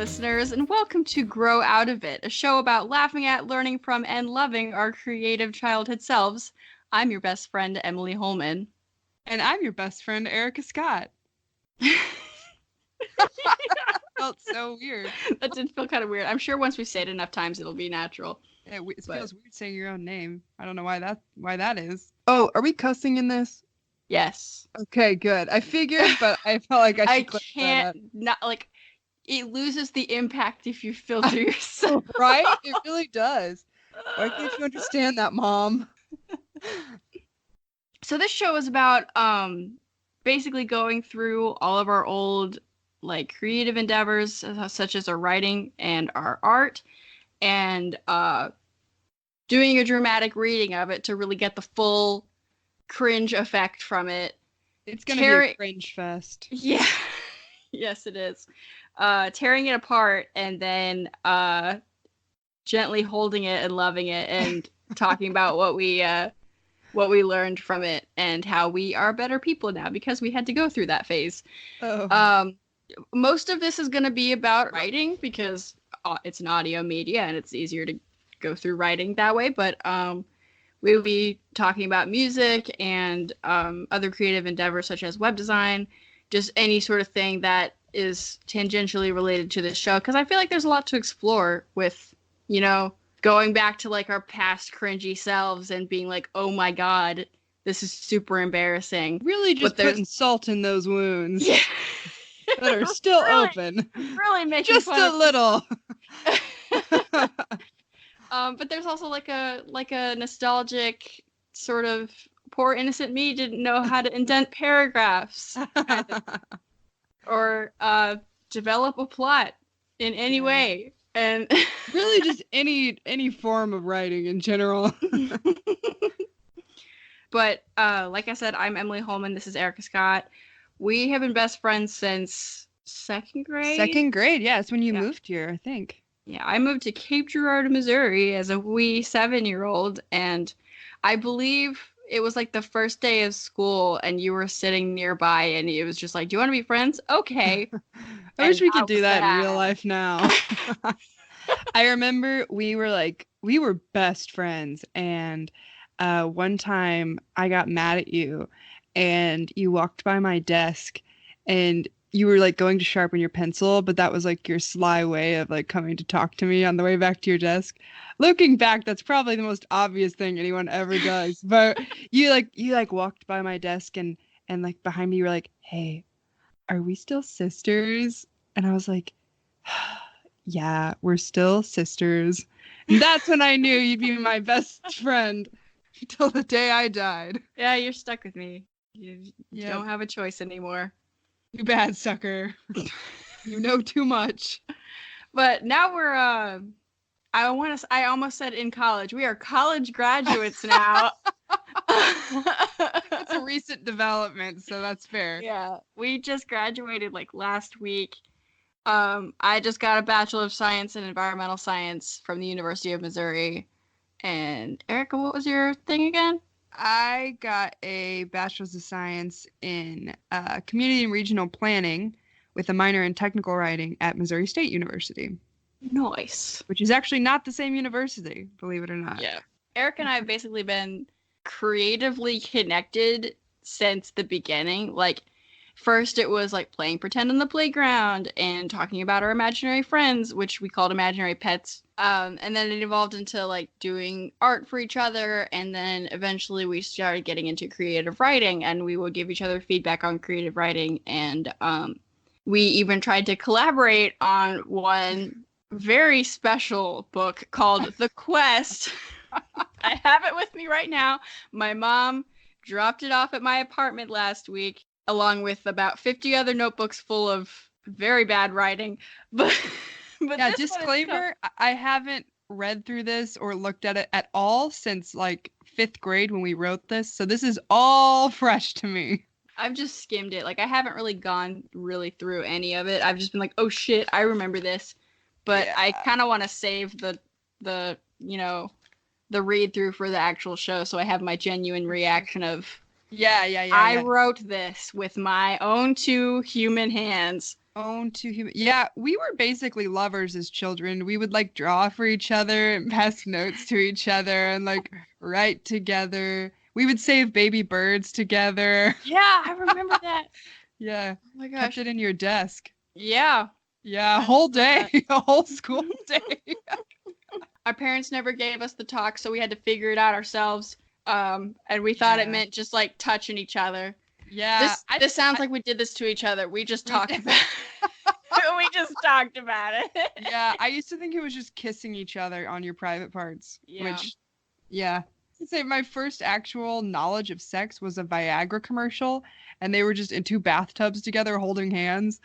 listeners, and welcome to Grow Out of It, a show about laughing at, learning from, and loving our creative childhood selves. I'm your best friend, Emily Holman. And I'm your best friend, Erica Scott. Felt so weird. That did feel kind of weird. I'm sure once we say it enough times, it'll be natural. It feels weird saying your own name. I don't know why that is. Oh, are we cussing in this? Yes. Okay, good. I figured, but I felt like I can't not like. It loses the impact if you filter yourself. Right? It really does. Why can't you understand that, Mom? So this show is about basically going through all of our old like creative endeavors, such as our writing and our art, and doing a dramatic reading of it to really get the full cringe effect from it. It's gonna be a cringe fest. Yeah. Yes, it is. Tearing it apart and then gently holding it and loving it and talking about what we learned from it and how we are better people now because we had to go through that phase. Oh. Most of this is going to be about writing because it's an audio media and it's easier to go through writing that way. But we will be talking about music and other creative endeavors such as web design, just any sort of thing that is tangentially related to this show. Because I feel like there's a lot to explore with, going back to like our past cringy selves and being like, oh my God, this is super embarrassing. Really just putting salt in those wounds. Yeah. That are still open. Really making just a little. But there's also like a nostalgic sort of poor innocent me didn't know how to indent paragraphs. Or develop a plot in any way. And really just any form of writing in general. But like I said, I'm Emily Holman. This is Erica Scott. We have been best friends since second grade. Second grade, yeah. It's when you moved here, I think. Yeah, I moved to Cape Girardeau, Missouri as a wee 7-year-old. And I believe it was like the first day of school and you were sitting nearby and it was just like, do you want to be friends? Okay. I wish we could do that in real life now. I remember we were best friends, and one time I got mad at you and you walked by my desk and you were like going to sharpen your pencil, but that was like your sly way of like coming to talk to me on the way back to your desk. Looking back, that's probably the most obvious thing anyone ever does. But you walked by my desk and like behind me you were like, hey, are we still sisters? And I was like, yeah, we're still sisters. And that's when I knew you'd be my best friend until the day I died. Yeah, you're stuck with me. You don't have a choice anymore. Too bad, sucker. You know too much. But now we're I almost said in college. We are college graduates now. It's a recent development, so that's fair. Yeah. We just graduated like last week. I just got a Bachelor of Science in Environmental Science from the University of Missouri. And Erica, what was your thing again? I got a Bachelor's of Science in Community and Regional Planning with a minor in Technical Writing at Missouri State University. Nice. Which is actually not the same university, believe it or not. Yeah. Eric and I have basically been creatively connected since the beginning. Like, first it was like playing pretend on the playground and talking about our imaginary friends, which we called imaginary pets. And then it evolved into like doing art for each other. And then eventually we started getting into creative writing and we would give each other feedback on creative writing. And we even tried to collaborate on one very special book called The Quest. I have it with me right now. My mom dropped it off at my apartment last week, along with about 50 other notebooks full of very bad writing. But yeah, disclaimer, I haven't read through this or looked at it at all since like 5th grade when we wrote this. So this is all fresh to me. I've just skimmed it. Like, I haven't really gone really through any of it. I've just been like, oh shit, I remember this. But yeah. I kind of want to save the read through for the actual show, so I have my genuine reaction of, yeah. I wrote this with my own 2 human hands. Own to human. Yeah, we were basically lovers as children. We would like draw for each other and pass notes to each other and like write together. We would save baby birds together. Yeah, I remember that. Yeah. Oh my Kept gosh. it in your desk. Yeah. Yeah, a I whole remember day, a whole school day. Our parents never gave us the talk, so we had to figure it out ourselves. And we thought it Yeah. meant just like touching each other. Yeah. This sounds like we did this to each other. We just talked about we just talked about it. Yeah, I used to think it was just kissing each other on your private parts. Yeah. Which, yeah. I'd say my first actual knowledge of sex was a Viagra commercial, and they were just in two bathtubs together holding hands.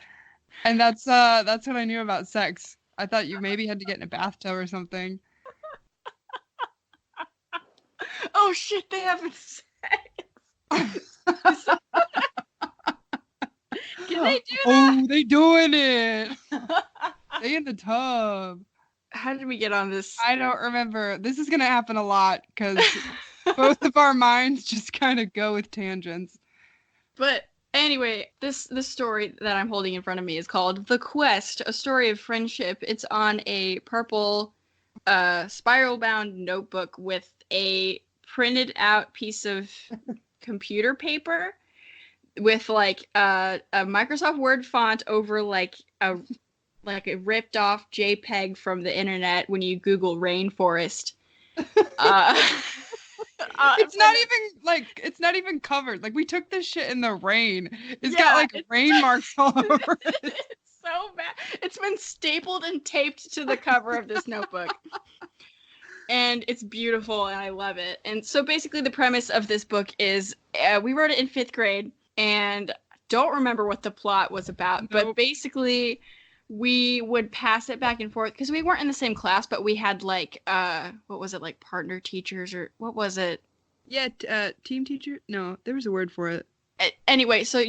And that's what I knew about sex. I thought you maybe had to get in a bathtub or something. Oh shit, they haven't sex. Can they do that? Oh, they doing it. They in the tub. How did we get on this? I don't remember. This is gonna happen a lot because both of our minds just kind of go with tangents. But anyway, this story that I'm holding in front of me is called The Quest, a story of friendship. It's on a purple spiral-bound notebook with a printed out piece of computer paper with like a Microsoft Word font over like a ripped off JPEG from the internet when you Google rainforest. It's not even covered. Like we took this shit in the rain. It's got like rain marks all over it. It's so bad. It's been stapled and taped to the cover of this notebook. And it's beautiful and I love it. And so basically the premise of this book is we wrote it in 5th grade and don't remember what the plot was about. Nope. But basically we would pass it back and forth because we weren't in the same class, but we had like what was it, like partner teachers or what was it? Yeah, team teacher? No, there was a word for it. Anyway, so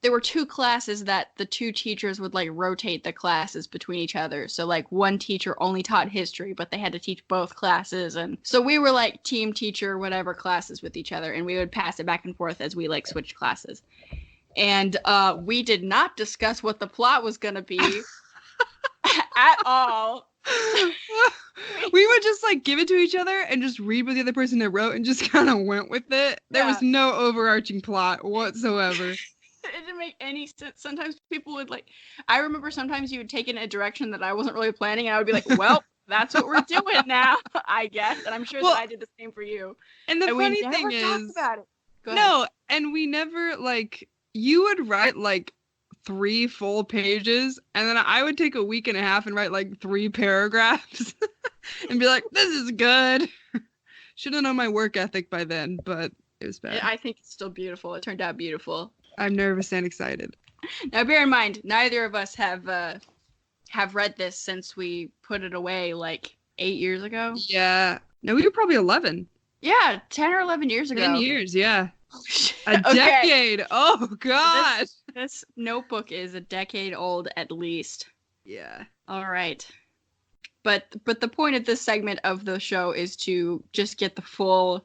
there were 2 classes that the 2 teachers would like rotate the classes between each other. So like one teacher only taught history, but they had to teach both classes. And so we were like team teacher, whatever classes with each other. And we would pass it back and forth as we like switched classes. And we did not discuss what the plot was going to be at all. We would just like give it to each other and just read what the other person had wrote and just kind of went with it. There was no overarching plot whatsoever. It didn't make any sense. Sometimes people would like, I remember sometimes you would take it in a direction that I wasn't really planning and I would be like, well, that's what we're doing now, I guess. And I'm sure that I did the same for you. And the funny thing is, about it. No, and we never like, you would write like 3 full pages and then I would take a week and a half and write like 3 paragraphs and be like, this is good. Should have known my work ethic by then, but it was bad. I think it's still beautiful. It turned out beautiful. I'm nervous and excited. Now bear in mind, neither of us have read this since we put it away like 8 years ago. Yeah. No, we were probably 11. Yeah, 10 or 11 years ago. 10 years, yeah. A decade. Oh gosh. This notebook is a decade old at least. Yeah. All right. But the point of this segment of the show is to just get the full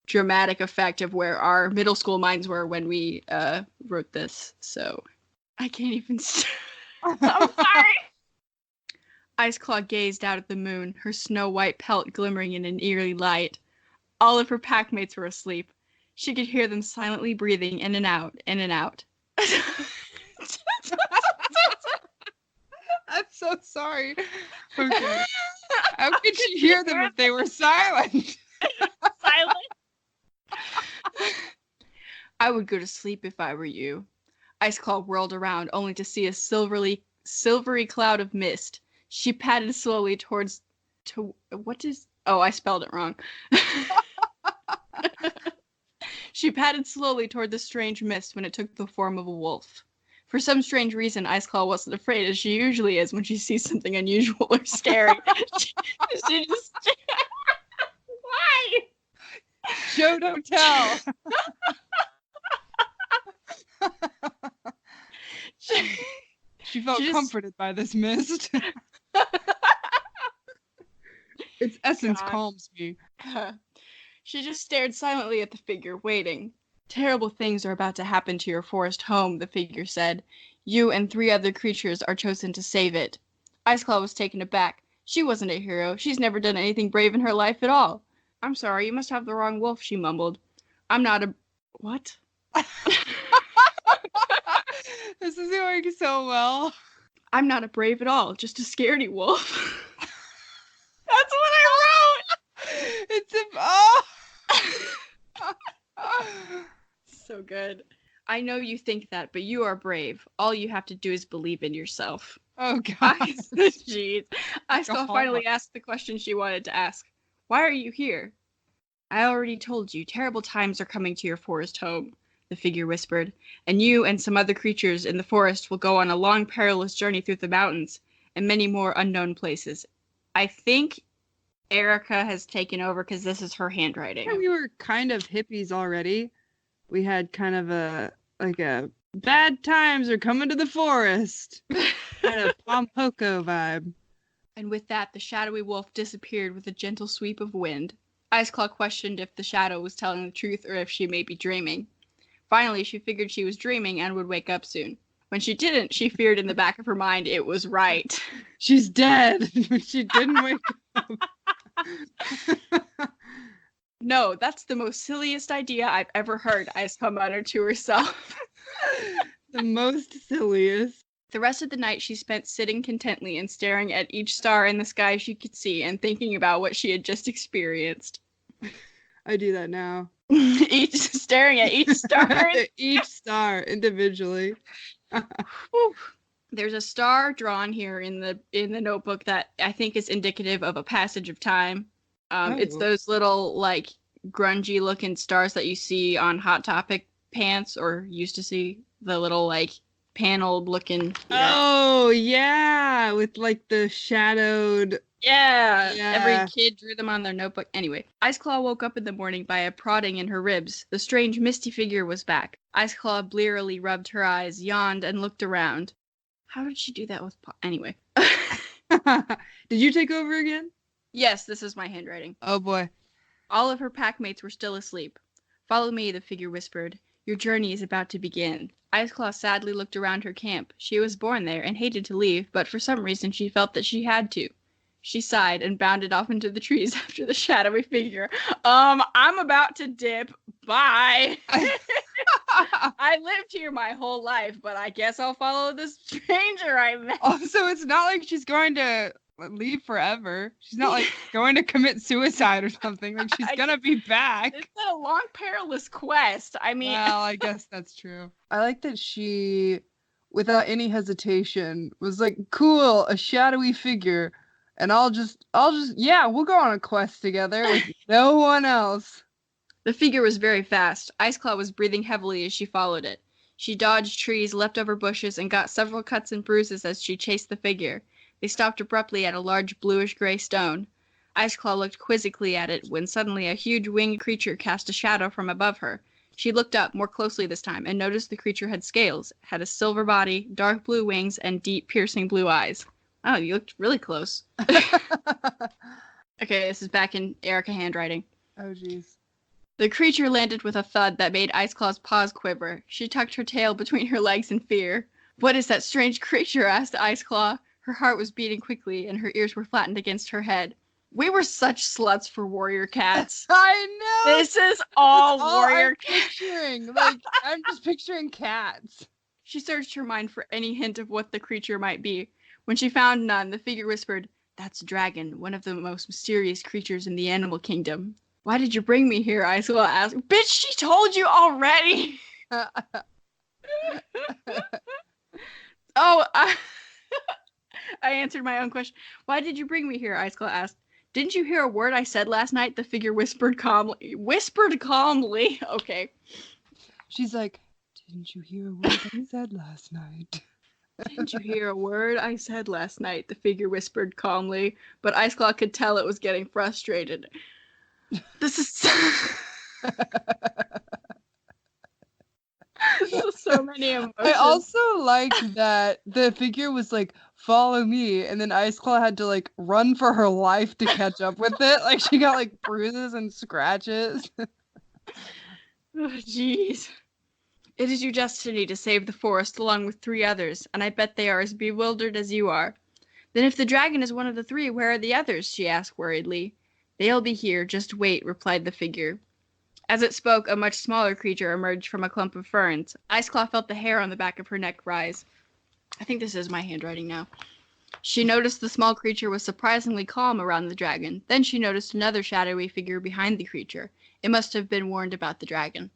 dramatic effect of where our middle school minds were when we wrote this. So I can't even I'm sorry. Iceclaw gazed out at the moon, her snow-white pelt glimmering in an eerie light. All of her packmates were asleep. She could hear them silently breathing in and out, in and out. I'm so sorry. Okay. How could she hear them if they were silent? Silent? I would go to sleep if I were you. Iceclaw whirled around, only to see a silvery cloud of mist. She padded slowly towards... Oh, I spelled it wrong. She padded slowly toward the strange mist when it took the form of a wolf. For some strange reason, Iceclaw wasn't afraid, as she usually is when she sees something unusual or scary. she just... Why? Show, don't tell. She felt comforted by this mist. Its essence calms me. She just stared silently at the figure, waiting. Terrible things are about to happen to your forest home, the figure said. You and 3 other creatures are chosen to save it. Iceclaw was taken aback. She wasn't a hero. She's never done anything brave in her life at all. I'm sorry, you must have the wrong wolf, she mumbled. I'm not a... What? This is going so well. I'm not a brave at all, just a scaredy wolf. That's what I wrote! It's a... Oh! So good. I know you think that, but you are brave. All you have to do is believe in yourself. Oh, God. Jeez. Iceclaw finally asked the question she wanted to ask. Why are you here? I already told you, terrible times are coming to your forest home, the figure whispered, and you and some other creatures in the forest will go on a long, perilous journey through the mountains and many more unknown places. I think Erica has taken over because this is her handwriting. We were kind of hippies already. We had kind of a bad times are coming to the forest. Kind of Pompoco vibe. And with that, the shadowy wolf disappeared with a gentle sweep of wind. Iceclaw questioned if the shadow was telling the truth or if she may be dreaming. Finally, she figured she was dreaming and would wake up soon. When she didn't, she feared in the back of her mind it was right. She's dead. She didn't wake up. No, that's the most silliest idea I've ever heard, Iceclaw muttered to herself. The most silliest. The rest of the night she spent sitting contently and staring at each star in the sky she could see and thinking about what she had just experienced. I do that now. Staring at each star. Each star individually. There's a star drawn here in the notebook that I think is indicative of a passage of time. It's those little like grungy looking stars that you see on Hot Topic pants, or used to see, the little like paneled looking. Oh yeah, with like the shadowed. Yeah, every kid drew them on their notebook. Anyway, Iceclaw woke up in the morning by a prodding in her ribs. The strange misty figure was back. Iceclaw blearily rubbed her eyes, yawned, and looked around. How did she do that with anyway? Did you take over again? Yes, this is my handwriting. Oh boy. All of her packmates were still asleep. Follow me, the figure whispered. Your journey is about to begin. Iceclaw sadly looked around her camp. She was born there and hated to leave, but for some reason she felt that she had to. She sighed and bounded off into the trees after the shadowy figure. I'm about to dip. Bye. I lived here my whole life, but I guess I'll follow this stranger I met. Oh, so it's not like she's going to leave forever. She's not like going to commit suicide or something. Like she's gonna be back. It's a long, perilous quest. I mean, well, I guess that's true. I like that she, without any hesitation, was like, "Cool, a shadowy figure, and I'll just, yeah, we'll go on a quest together with no one else." The figure was very fast. Iceclaw was breathing heavily as she followed it. She dodged trees, leapt over bushes, and got several cuts and bruises as she chased the figure. They stopped abruptly at a large bluish-gray stone. Iceclaw looked quizzically at it when suddenly a huge winged creature cast a shadow from above her. She looked up, more closely this time, and noticed the creature had scales, had a silver body, dark blue wings, and deep, piercing blue eyes. Oh, you looked really close. Okay, this is back in Erica handwriting. Oh, jeez. The creature landed with a thud that made Iceclaw's paws quiver. She tucked her tail between her legs in fear. What is that strange creature? Asked Iceclaw. Her heart was beating quickly, and her ears were flattened against her head. We were such sluts for warrior cats. I know! This is all warrior cats. I'm just picturing cats. She searched her mind for any hint of what the creature might be. When she found none, the figure whispered, "That's a dragon, one of the most mysterious creatures in the animal kingdom." Why did you bring me here? Iceclaw asked. Bitch, she told you already! I answered my own question. Why did you bring me here? Iceclaw asked. Didn't you hear a word I said last night? The figure whispered calmly. Okay. She's like, didn't you hear a word I said last night? Didn't you hear a word I said last night? The figure whispered calmly, but Iceclaw could tell it was getting frustrated. This is so many emotions. I also like that the figure was like, follow me, and then Iceclaw had to like run for her life to catch up with it. Like she got like bruises and scratches. Oh, jeez. It is your destiny to save the forest along with 3 others, and I bet they are as bewildered as you are. Then if the dragon is one of the 3, where are the others? She asked worriedly. They'll be here, just wait, replied the figure. As it spoke, a much smaller creature emerged from a clump of ferns. Iceclaw felt the hair on the back of her neck rise. I think this is my handwriting now. She noticed the small creature was surprisingly calm around the dragon. Then she noticed another shadowy figure behind the creature. It must have been warned about the dragon.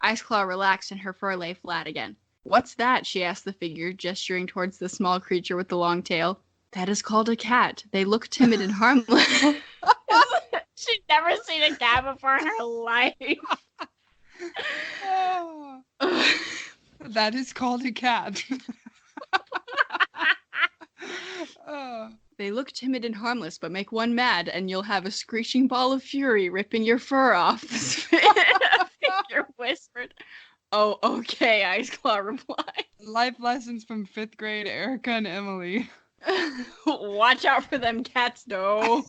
Iceclaw relaxed and her fur lay flat again. What's that? She asked the figure, gesturing towards the small creature with the long tail. That is called a cat. They look timid and harmless. She'd never seen a cat before in her life. Oh, that is called a cat. Oh. They look timid and harmless, but make one mad, and you'll have a screeching ball of fury ripping your fur off. The figure whispered. Oh, okay, Iceclaw replied. Life lessons from 5th grade Erica and Emily. Watch out for them cats, though.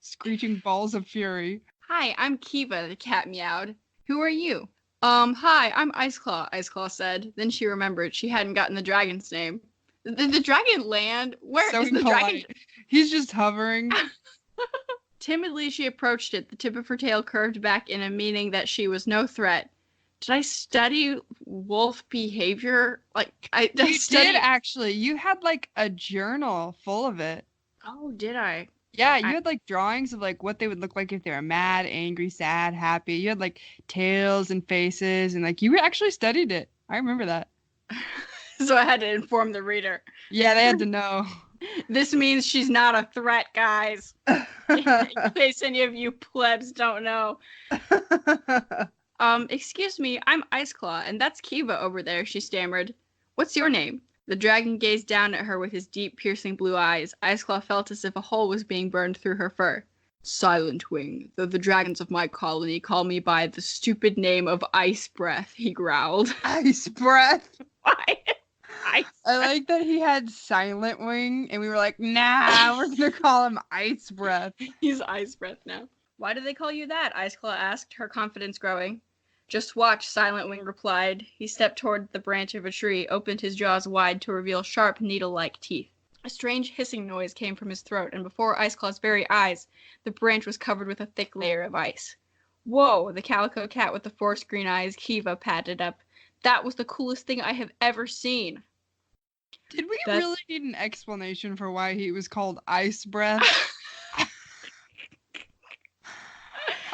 Screeching balls of fury. Hi, I'm Kiva, the cat meowed. Who are you? Hi, I'm Iceclaw, Iceclaw said. Then she remembered she hadn't gotten the dragon's name. Did the dragon land? Where is the dragon? He's just hovering. Timidly, she approached it. The tip of her tail curved back in a meaning that she was no threat. Did I study wolf behavior? You did, actually. You had, a journal full of it. Oh, did I? Yeah, you had, drawings of, what they would look like if they were mad, angry, sad, happy. You had, tails and faces, and, you actually studied it. I remember that. So I had to inform the reader. Yeah, they had to know. This means she's not a threat, guys. In case any of you plebs don't know. Excuse me, I'm Iceclaw, and that's Kiva over there, she stammered. What's your name? The dragon gazed down at her with his deep, piercing blue eyes. Iceclaw felt as if a hole was being burned through her fur. Silent Wing, though the dragons of my colony call me by the stupid name of Ice Breath, he growled. Ice Breath? Why? I like that he had Silent Wing, and we were like, nah, we're gonna call him Ice Breath. He's Ice Breath now. Why do they call you that? Iceclaw asked, her confidence growing. Just watch, Silent Wing replied. He stepped toward the branch of a tree, opened his jaws wide to reveal sharp, needle-like teeth. A strange hissing noise came from his throat, and before Iceclaw's very eyes, the branch was covered with a thick layer of ice. Whoa, the calico cat with the forced green eyes, Kiva patted up. That was the coolest thing I have ever seen. Did we really need an explanation for why he was called Ice Breath?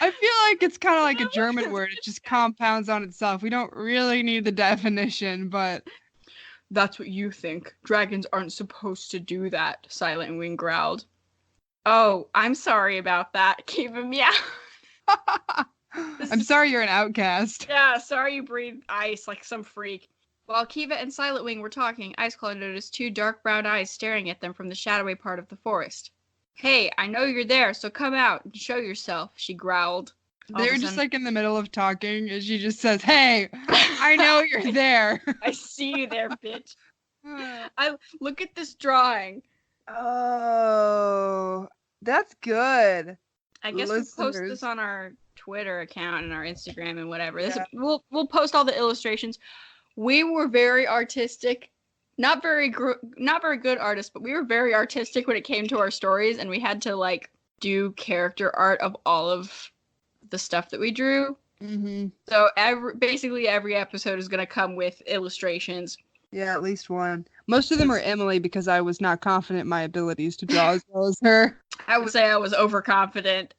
I feel like it's kind of like a German word. It just compounds on itself. We don't really need the definition, but... That's what you think. Dragons aren't supposed to do that, Silent Wing growled. Oh, I'm sorry about that. Keep him meow. I'm sorry you're an outcast. Yeah, sorry you breathe ice like some freak. While Kiva and Silent Wing were talking, Iceclaw noticed 2 dark brown eyes staring at them from the shadowy part of the forest. Hey, I know you're there, so come out and show yourself, she growled. They're just in the middle of talking, and she just says, hey, I know you're there. I see you there, bitch. Look at this drawing. Oh, that's good. I guess we'll post this on our Twitter account and our Instagram and whatever. We'll post all the illustrations. We were very artistic, not very good artists, but we were very artistic when it came to our stories, and we had to do character art of all of the stuff that we drew. Mm-hmm. So basically every episode is going to come with illustrations. Yeah, at least one. Most of them are Emily because I was not confident in my abilities to draw as well as her. I would say I was overconfident.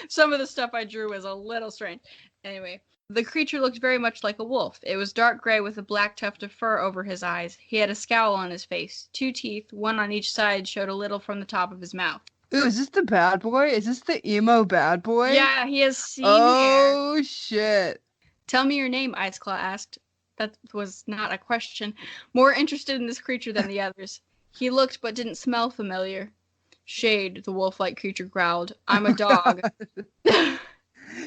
Some of the stuff I drew was a little strange. Anyway, the creature looked very much like a wolf. It was dark gray with a black tuft of fur over his eyes. He had a scowl on his face. 2 teeth, one on each side, showed a little from the top of his mouth. Ooh, is this the bad boy? Is this the emo bad boy? Yeah, he has seam hair. Oh, shit. Tell me your name, Iceclaw asked. That was not a question. More interested in this creature than the others. He looked but didn't smell familiar. Shade, the wolf-like creature growled. I'm a dog.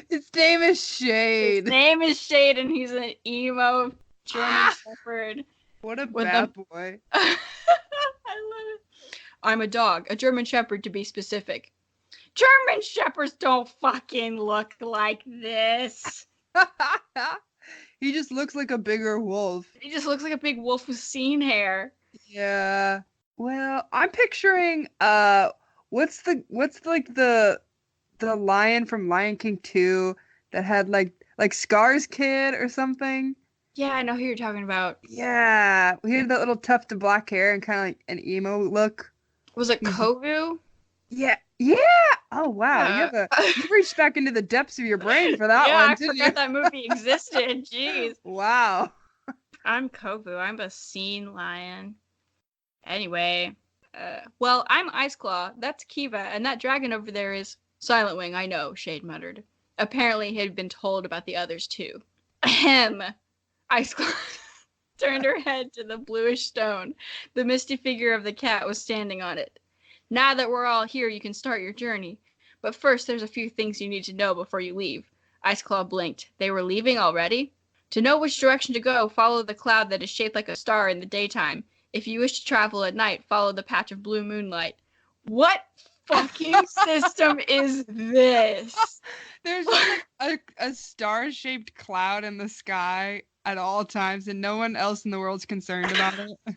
His name is Shade. His name is Shade, and he's an emo German Shepherd. What a bad boy. I love it. I'm a dog, a German Shepherd to be specific. German Shepherds don't fucking look like this. He just looks like a bigger wolf. He just looks like a big wolf with scene hair. Yeah. Well, I'm picturing what's like the lion from Lion King 2 that had like Scar's kid or something? Yeah, I know who you're talking about. Yeah. He had that little tuft of black hair and kind of like an emo look. Was it Kovu? Yeah. Yeah. Oh wow. You reached back into the depths of your brain for that one, didn't you? I forgot that movie existed. Jeez. Wow. I'm Kovu. I'm a scene lion. Anyway, well, I'm Ice Claw. That's Kiva, and that dragon over there is Silent Wing. I know, Shade muttered. Apparently, he had been told about the others too. Ahem. Ice Claw turned her head to the bluish stone. The misty figure of the cat was standing on it. Now that we're all here, you can start your journey. But first, there's a few things you need to know before you leave. Ice Claw blinked. They were leaving already? To know which direction to go, follow the cloud that is shaped like a star in the daytime. If you wish to travel at night, follow the patch of blue moonlight. What fucking system is this? There's just like a star-shaped cloud in the sky at all times, and no one else in the world's concerned about it.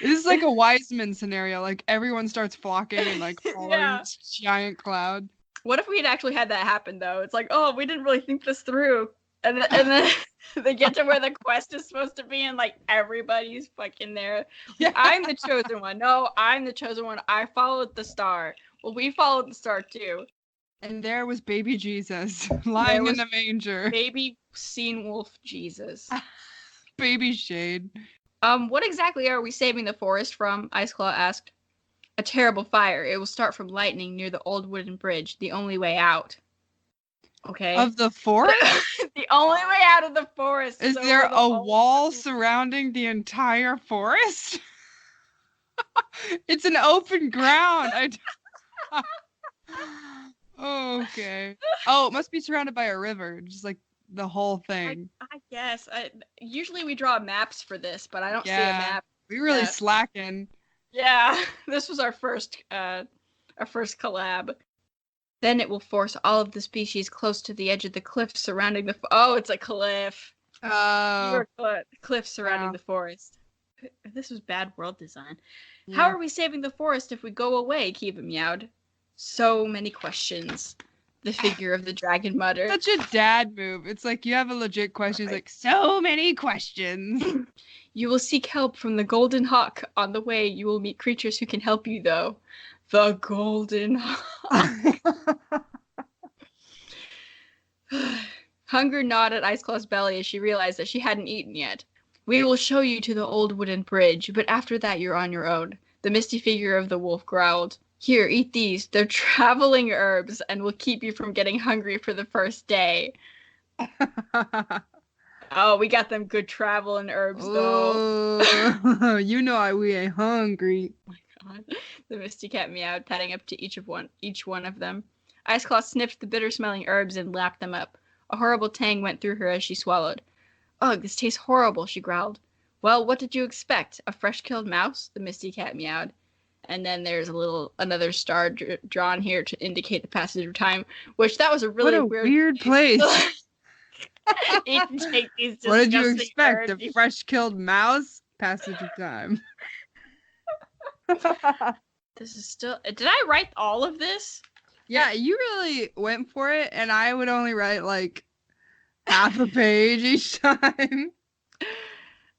This is like a Wiseman scenario. Like everyone starts flocking and like following this giant cloud. What if we had actually had that happen though? It's like, oh, we didn't really think this through, and then they get to where the quest is supposed to be, and like everybody's fucking there. Yeah. I'm the chosen one. No, I'm the chosen one. I followed the star. Well, we followed the star too. And there was baby Jesus lying in the manger. Baby scene wolf Jesus. Baby Shade. What exactly are we saving the forest from? Iceclaw asked. A terrible fire. It will start from lightning near the old wooden bridge. The only way out. Okay. Of the forest? The only way out of the forest. Is there a wall surrounding the entire forest? It's an open ground. Okay. Oh, it must be surrounded by a river. Just like the whole thing. I guess. Usually we draw maps for this, but I don't see a map. We really slacking. Yeah, this was our first collab. Then it will force all of the species close to the edge of the cliff surrounding the. Oh, it's a cliff. Oh. Cliff surrounding the forest. This was bad world design. Yeah. How are we saving the forest if we go away? Kiva meowed. So many questions. The figure of the dragon muttered. Such a dad move. It's like you have a legit question. It's like, so many questions. You will seek help from the Golden Hawk. On the way, you will meet creatures who can help you, though. The Golden Hawk. Hunger gnawed at Iceclaw's belly as she realized that she hadn't eaten yet. We will show you to the old wooden bridge, but after that you're on your own. The misty figure of the wolf growled. Here, eat these. They're traveling herbs and will keep you from getting hungry for the first day. Oh, we got them good traveling herbs, though. You know we ain't hungry. Oh my god. The misty cat meowed, patting up to each one of them. Iceclaw sniffed the bitter-smelling herbs and lapped them up. A horrible tang went through her as she swallowed. Ugh, this tastes horrible, she growled. Well, what did you expect? A fresh-killed mouse? The misty cat meowed. And then there's another star drawn here to indicate the passage of time, which that was a really weird place. What did you expect? A fresh-killed mouse? Passage of time. This is still... Did I write all of this? Yeah, you really went for it, and I would only write, like, half a page each time.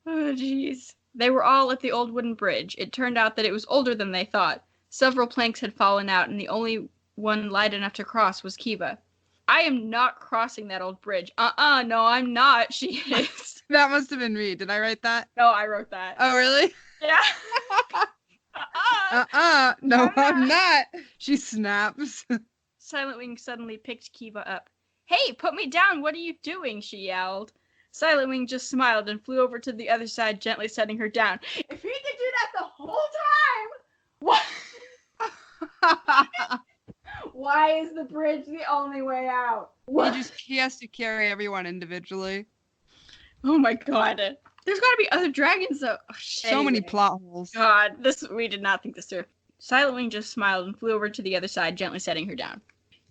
Oh, jeez. They were all at the old wooden bridge. It turned out that it was older than they thought. Several planks had fallen out, and the only one light enough to cross was Kiva. I am not crossing that old bridge. No, I'm not, she hissed. That must have been me. Did I write that? No, I wrote that. Oh, really? Yeah. No, I'm not. She snaps. Silent Wing suddenly picked Kiva up. Hey, put me down. What are you doing? She yelled. Silent Wing just smiled and flew over to the other side, gently setting her down. If he could do that the whole time, what? Why is the bridge the only way out? He has to carry everyone individually. Oh my god. There's got to be other dragons though. Oh, so many plot holes. God, we did not think this through. Silent Wing just smiled and flew over to the other side, gently setting her down.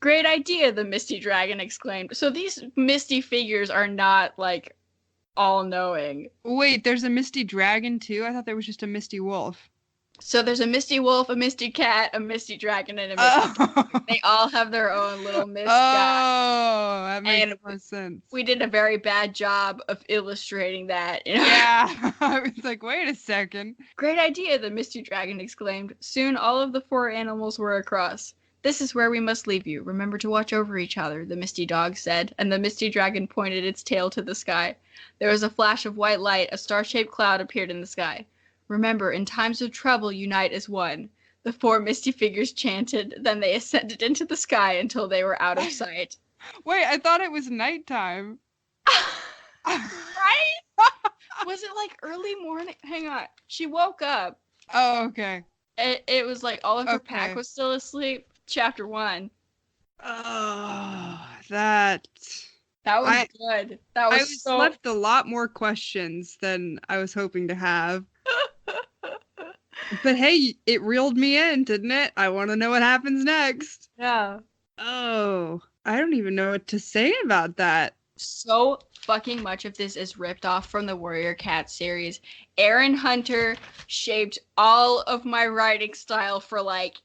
Great idea, the Misty Dragon exclaimed. So these misty figures are not, like, all-knowing. Wait, there's a Misty Dragon, too? I thought there was just a Misty Wolf. So there's a Misty Wolf, a Misty Cat, a Misty Dragon, and a Misty Dragon. They all have their own little mist guy. Oh, that makes more sense. We did a very bad job of illustrating that. You know? Yeah, I was like, wait a second. Great idea, the Misty Dragon exclaimed. Soon all of the 4 animals were across. This is where we must leave you. Remember to watch over each other, the Misty Dog said, and the Misty Dragon pointed its tail to the sky. There was a flash of white light. A star-shaped cloud appeared in the sky. Remember, in times of trouble, unite as one. The 4 misty figures chanted, then they ascended into the sky until they were out of sight. Wait, I thought it was nighttime. Right? Was it like early morning? Hang on. She woke up. Oh, okay. It was like all of her pack was still asleep. Chapter 1. Oh, that was good. That was I left a lot more questions than I was hoping to have. But hey, it reeled me in, didn't it? I want to know what happens next. Yeah. Oh, I don't even know what to say about that. So fucking much of this is ripped off from the Warrior Cat series. Erin Hunter shaped all of my writing style for like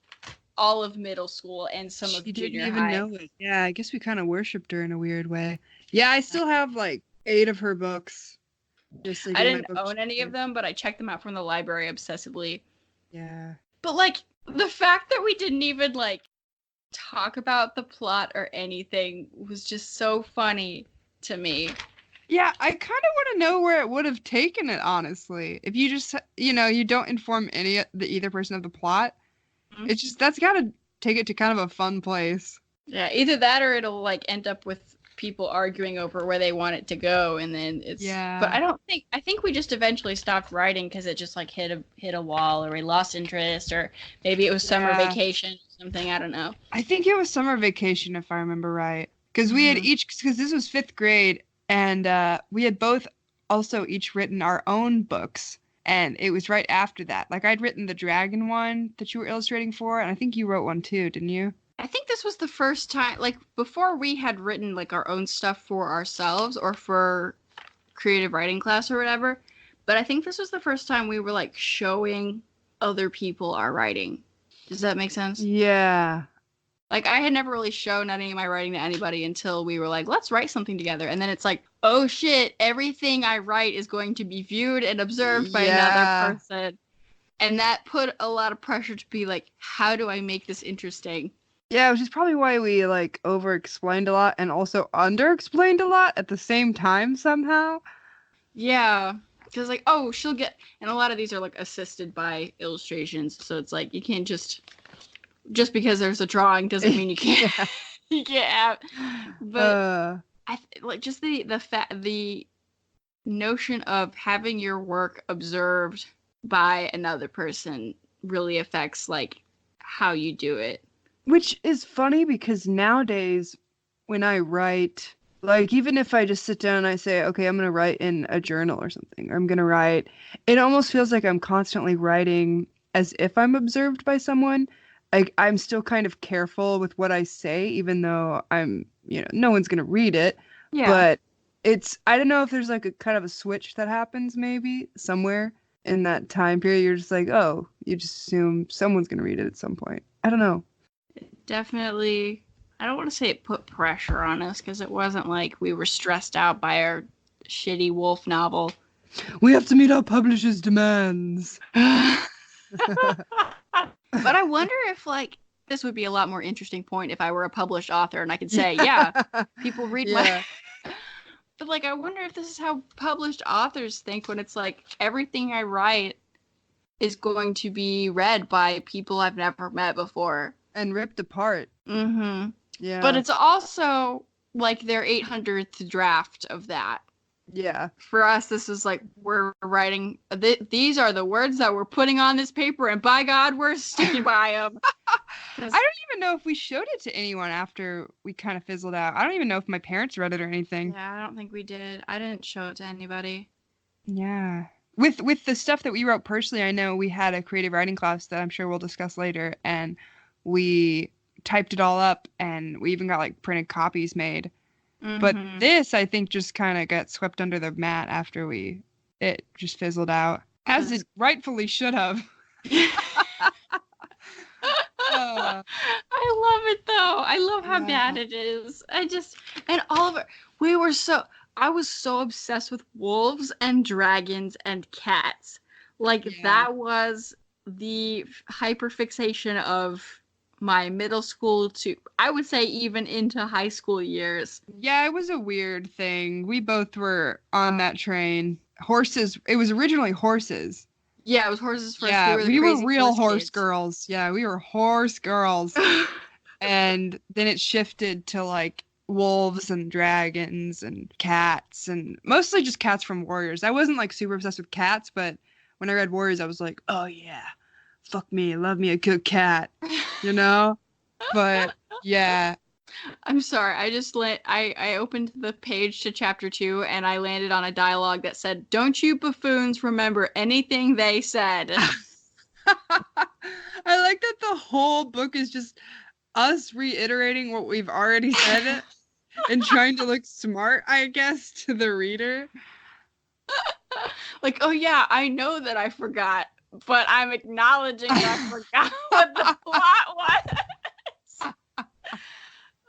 all of middle school and some of junior high. She didn't even know it. Yeah, I guess we kind of worshipped her in a weird way. Yeah, I still have like 8 of her books. Just like I didn't own any of them, but I checked them out from the library obsessively. Yeah. But like the fact that we didn't even like talk about the plot or anything was just so funny to me. Yeah, I kind of want to know where it would have taken it, honestly. If you just, you don't inform either person of the plot, it's just, that's got to take it to kind of a fun place. Yeah, either that or it'll like end up with people arguing over where they want it to go, and then it's. Yeah. But I think we just eventually stopped writing because it just like hit a wall, or we lost interest, or maybe it was summer vacation or something. I don't know. I think it was summer vacation, if I remember right, because we had because this was 5th grade, and we had both also each written our own books. And it was right after that. Like, I'd written the dragon one that you were illustrating for, and I think you wrote one too, didn't you? I think this was the first time, like, before we had written, like, our own stuff for ourselves or for creative writing class or whatever. But I think this was the first time we were, like, showing other people our writing. Does that make sense? Yeah. Like, I had never really shown any of my writing to anybody until we were like, let's write something together. And then it's like, oh shit, everything I write is going to be viewed and observed by another person. And that put a lot of pressure to be like, how do I make this interesting? Yeah, which is probably why we, like, over-explained a lot and also under-explained a lot at the same time somehow. Yeah. Because, like, oh, she'll get... And a lot of these are, like, assisted by illustrations. So it's like, you can't just because there's a drawing doesn't mean you can't you can't have. But like just the notion of having your work observed by another person really affects like how you do it. Which is funny because nowadays when I write, like even if I just sit down and I say, okay, I'm gonna write in a journal or something, or I'm gonna write, it almost feels like I'm constantly writing as if I'm observed by someone. Like, I'm still kind of careful with what I say, even though I'm, no one's going to read it. Yeah. But I don't know if there's like a kind of a switch that happens maybe somewhere in that time period. You're just like, oh, you just assume someone's going to read it at some point. I don't know. Definitely. I don't want to say it put pressure on us because it wasn't like we were stressed out by our shitty wolf novel. We have to meet our publisher's demands. But I wonder if, like, this would be a lot more interesting point if I were a published author and I could say, yeah, people read my... But, like, I wonder if this is how published authors think when it's like, everything I write is going to be read by people I've never met before. And ripped apart. Mm-hmm. Yeah. But it's also, like, their 800th draft of that. Yeah. For us, this is like, we're writing, these are the words that we're putting on this paper, and by God, we're sticking by them. I don't even know if we showed it to anyone after we kind of fizzled out. I don't even know if my parents read it or anything. Yeah, I don't think we did. I didn't show it to anybody. Yeah. With the stuff that we wrote personally, I know we had a creative writing class that I'm sure we'll discuss later, and we typed it all up, and we even got like printed copies made. But this, I think, just kind of got swept under the mat after it just fizzled out, as it rightfully should have. I love it though. I love how bad it is. And Oliver, I was so obsessed with wolves and dragons and cats. Like that was the hyperfixation of my middle school to, I would say, even into high school years. Yeah, it was a weird thing. We both were on that train. Horses. It was originally horses. Yeah, it was horses first. Yeah, we were real horse kids. girls. Yeah, we were horse girls. And then it shifted to like wolves and dragons and cats, and mostly just cats from Warriors. I wasn't like super obsessed with cats, but when I read Warriors, I was like, oh yeah, fuck me, love me a good cat, you know? But yeah. I'm sorry. I opened the page to chapter 2 and I landed on a dialogue that said, "Don't you buffoons remember anything they said?" I like that the whole book is just us reiterating what we've already said and trying to look smart, I guess, to the reader. Like, oh yeah, I know that I forgot, but I'm acknowledging that I forgot what the plot was.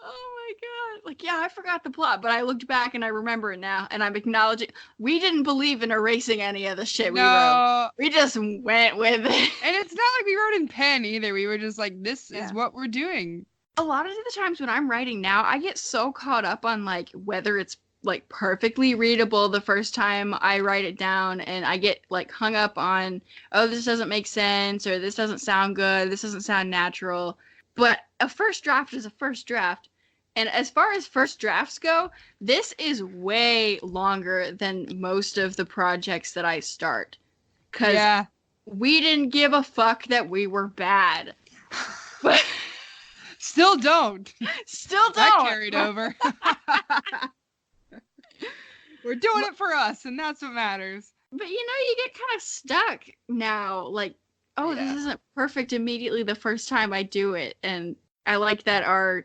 Oh my god. Like, yeah, I forgot the plot, but I looked back and I remember it now, and I'm acknowledging we didn't believe in erasing any of the shit we wrote. We just went with it. And it's not like we wrote in pen either. We were just like, this is what we're doing. A lot of the times when I'm writing now, I get so caught up on like whether it's like perfectly readable the first time I write it down, and I get like hung up on, oh, this doesn't make sense, or this doesn't sound good, this doesn't sound natural. But a first draft is a first draft. And as far as first drafts go, this is way longer than most of the projects that I start. Because we didn't give a fuck that we were bad. But still don't. Still don't. That carried over. We're doing it for us, and that's what matters. But you get kind of stuck now. Like, oh, this isn't perfect immediately the first time I do it. And I like that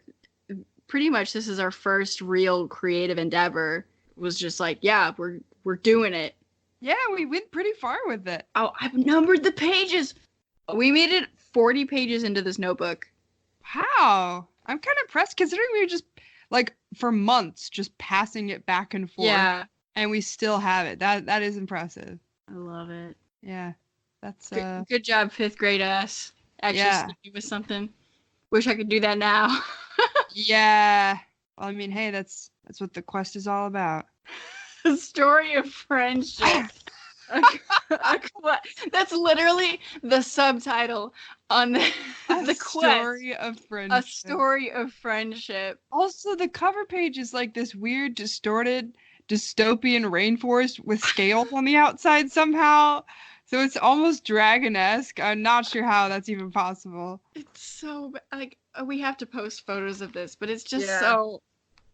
pretty much this is our first real creative endeavor. Was just like, yeah, we're doing it. Yeah, we went pretty far with it. Oh, I've numbered the pages. We made it 40 pages into this notebook. How? I'm kind of impressed considering we were just like for months just passing it back and forth. Yeah. And we still have it. That is impressive. I love it. Yeah. That's good job, 5th grade us. Actually sticking with something. Wish I could do that now. Yeah. Well, I mean, hey, that's what the quest is all about. The story of friendship. That's literally the subtitle on the quest. Story of friendship. A story of friendship. Also, the cover page is like this weird, distorted, dystopian rainforest with scales on the outside somehow. So it's almost dragon-esque. I'm not sure how that's even possible. It's so like we have to post photos of this, but it's just so.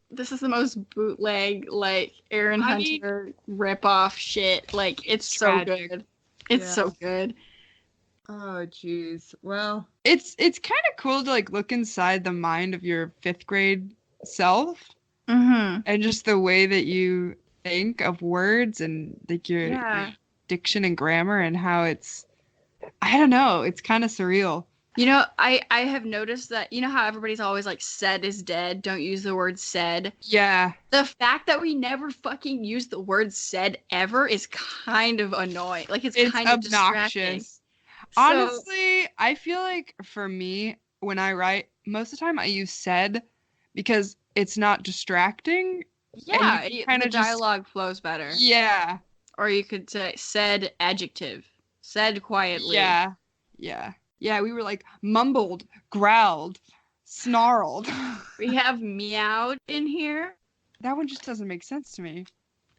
This is the most bootleg, like Aaron Hunter rip-off shit. Like it's so good. It's so good. Oh jeez. Well, it's kind of cool to like look inside the mind of your 5th grade self, and just the way that you think of words and like your diction and grammar and how it's. I don't know. It's kind of surreal. I have noticed that, how everybody's always like, said is dead. Don't use the word said. Yeah. The fact that we never fucking use the word said ever is kind of annoying. Like, it's kind of obnoxious. Honestly, I feel like for me, when I write, most of the time I use said because it's not distracting. Yeah, the dialogue flows better. Yeah. Or you could say said adjective. Said quietly. Yeah. Yeah. Yeah, we were like mumbled, growled, snarled. We have meowed in here. That one just doesn't make sense to me.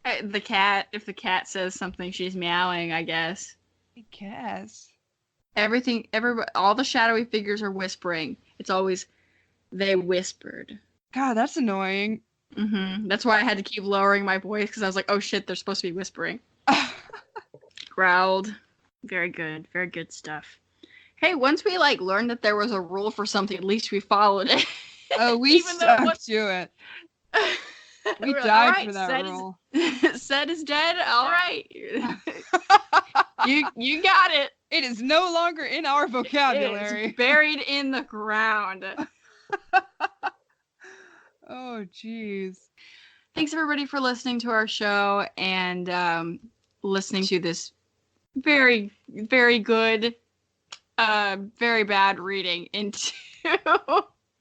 If the cat says something, she's meowing, I guess. I guess. All the shadowy figures are whispering. It's always, they whispered. God, that's annoying. That's why I had to keep lowering my voice, because I was like, oh shit, they're supposed to be whispering. Growled. Very good. Very good stuff. Hey, once we like learned that there was a rule for something, at least we followed it. Oh, we stuck to it. We died for that rule. Said is dead. All right. You got it. It is no longer in our vocabulary. It's buried in the ground. Oh, jeez. Thanks everybody for listening to our show and listening to this very, very good, very bad reading into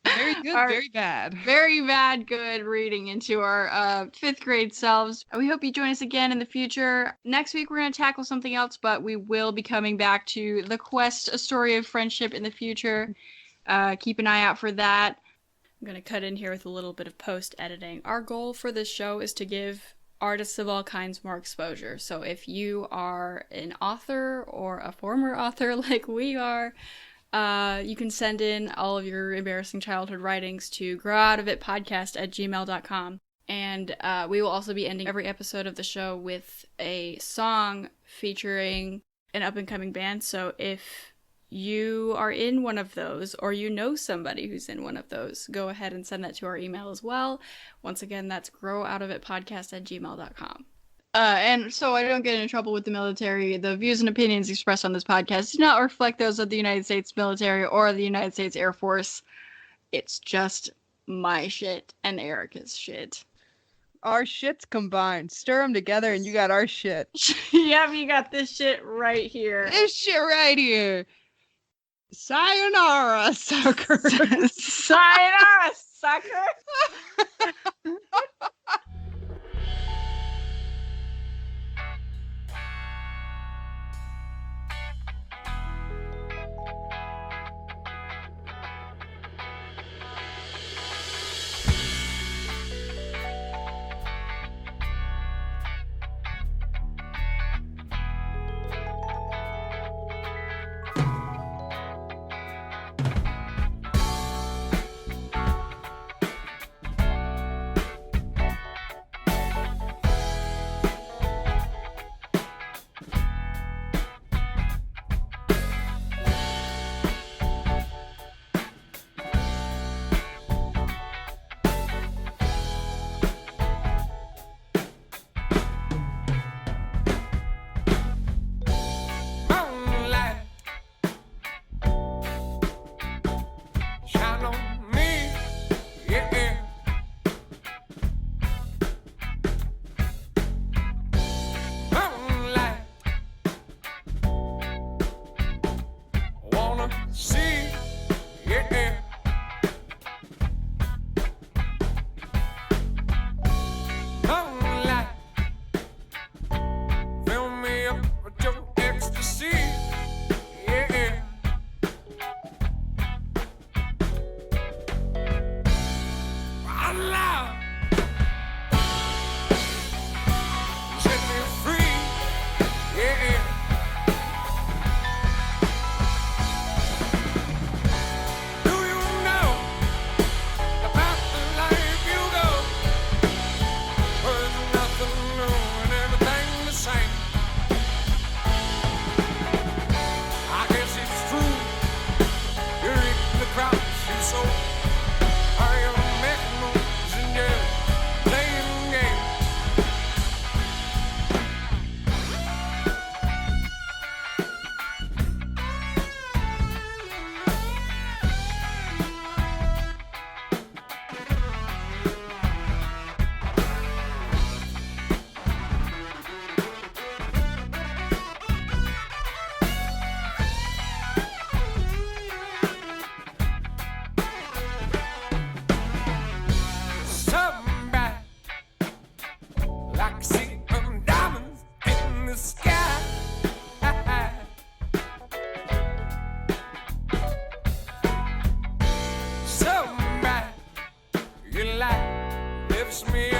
very good, very bad. Very bad, good reading into our 5th grade selves. We hope you join us again in the future. Next week we're going to tackle something else, but we will be coming back to The Quest, A Story of Friendship in the future. Keep an eye out for that. I'm going to cut in here with a little bit of post-editing. Our goal for this show is to give artists of all kinds more exposure. So if you are an author or a former author like we are, you can send in all of your embarrassing childhood writings to growoutofitpodcast@gmail.com. And we will also be ending every episode of the show with a song featuring an up-and-coming band. So if you are in one of those, or you know somebody who's in one of those, go ahead and send that to our email as well. Once again, that's growoutofitpodcast@gmail.com. And so I don't get in trouble with the military, the views and opinions expressed on this podcast do not reflect those of the United States military or the United States Air Force. It's just my shit and Erica's shit. Our shits combined. Stir them together and you got our shit. Yep, you got this shit right here. This shit right here. Sayonara, sucker. Sayonara, sucker. Somebody you like lifts me